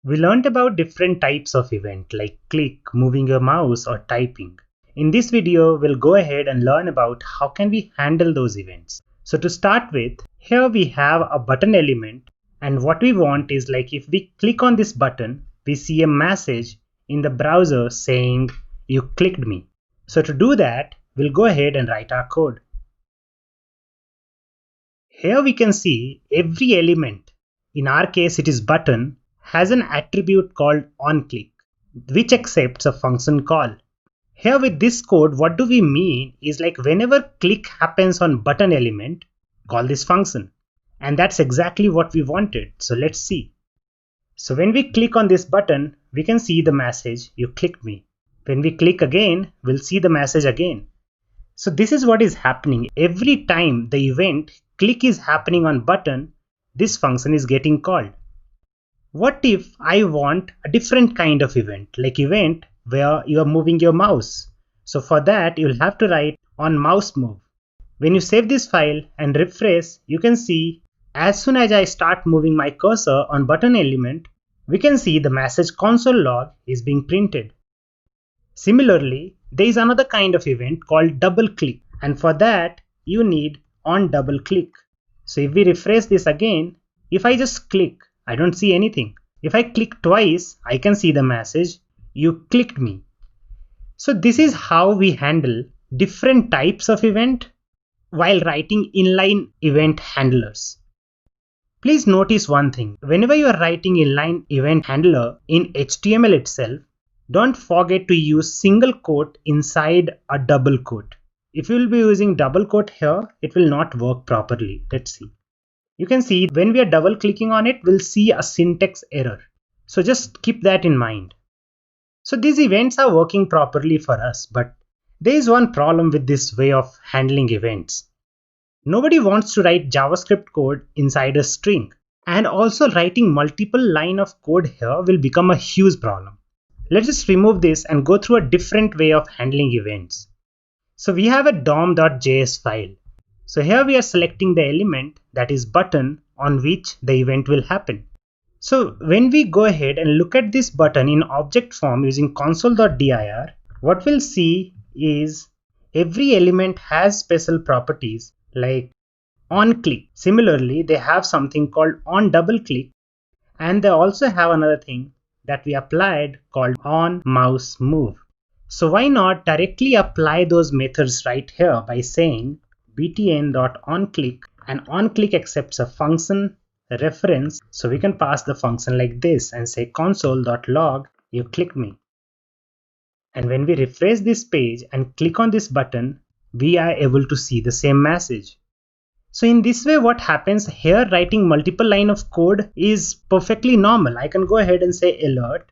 We learned about different types of event like click, moving your mouse or typing. In this video, we'll go ahead and learn about how can we handle those events. So to start with, here we have a button element, and what we want is like if we click on this button, we see a message in the browser saying you clicked me. So to do that, we'll go ahead and write our code. Here we can see every element, in our case it is button, has an attribute called onClick, which accepts a function call. Here with this code, what do we mean is like whenever click happens on button element, call this function. And that's exactly what we wanted. So let's see. So when we click on this button, we can see the message, you clicked me. When we click again, we'll see the message again. So this is what is happening. Every time the event click is happening on button, this function is getting called. What if I want a different kind of event, like event where you are moving your mouse? So for that, you'll have to write on mouse move. When you save this file and refresh, you can see as soon as I start moving my cursor on button element, we can see the message console log is being printed. Similarly, there is another kind of event called double click, and for that you need on double click. So if we refresh this again, if I just click, I don't see anything. If I click twice, I can see the message, you clicked me. So this is how we handle different types of event while writing inline event handlers. Please notice one thing. Whenever you are writing inline event handler in HTML itself, don't forget to use single quote inside a double quote. If you will be using double quote here, it will not work properly. Let's see. You can see when we are double clicking on it, we'll see a syntax error. So just keep that in mind. So these events are working properly for us, but there is one problem with this way of handling events. Nobody wants to write JavaScript code inside a string, and also writing multiple lines of code here will become a huge problem. Let's just remove this and go through a different way of handling events. So we have a dom.js file. So here we are selecting the element that is button on which the event will happen. So when we go ahead and look at this button in object form using console.dir, what we'll see is every element has special properties like on click. Similarly, they have something called on double click, and they also have another thing that we applied called on mouse move. So why not directly apply those methods right here by saying btn.onClick, and onClick accepts a function reference, so we can pass the function like this and say console.log you clicked me. And when we refresh this page and click on this button, we are able to see the same message. So in this way, what happens here, writing multiple lines of code is perfectly normal. I can go ahead and say alert.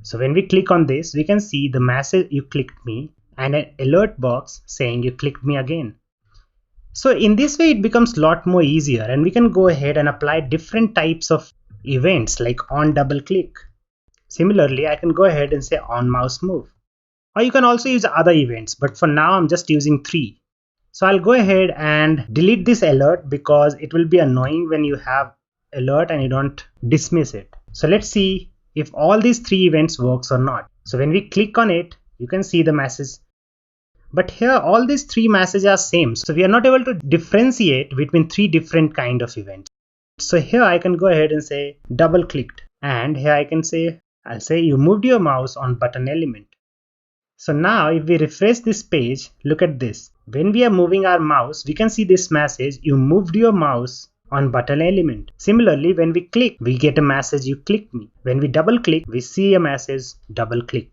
So when we click on this, we can see the message you clicked me and an alert box saying you clicked me again. So in this way, it becomes a lot more easier, and we can go ahead and apply different types of events like on double click. Similarly, I can go ahead and say on mouse move. Or you can also use other events, but for now I'm just using 3. So I'll go ahead and delete this alert because it will be annoying when you have alert and you don't dismiss it. So let's see if all these 3 events works or not. So when we click on it, you can see the message. But here all these 3 messages are same. So we are not able to differentiate between 3 different kind of events. So here I can go ahead and say double clicked. And here I can say, I'll say you moved your mouse on button element. So now if we refresh this page, look at this. When we are moving our mouse, we can see this message, you moved your mouse on button element. Similarly, when we click, we get a message, you clicked me. When we double click, we see a message, double click.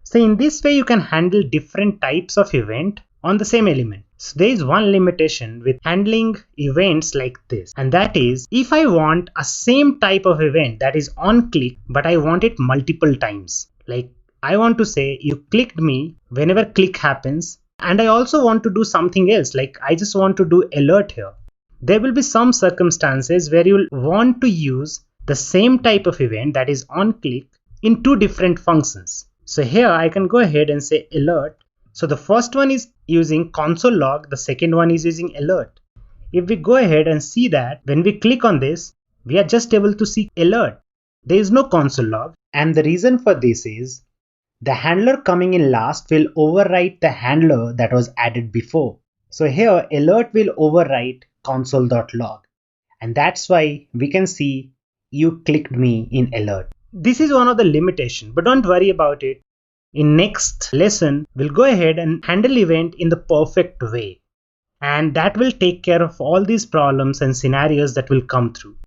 So in this way, you can handle different types of event on the same element. So there is one limitation with handling events like this, and that is if I want a same type of event that is on click, but I want it multiple times. Like I want to say you clicked me whenever click happens, and I also want to do something else, like I just want to do alert here. There will be some circumstances where you'll want to use the same type of event that is on click in 2 different functions. So here I can go ahead and say alert. So the first one is using console log, the second one is using alert. If we go ahead and see that when we click on this, we are just able to see alert. There is no console log, and the reason for this is the handler coming in last will overwrite the handler that was added before. So here alert will overwrite console.log, and that's why we can see you clicked me in alert. This is one of the limitations, but don't worry about it. In next lesson, we'll go ahead and handle event in the perfect way, and that will take care of all these problems and scenarios that will come through.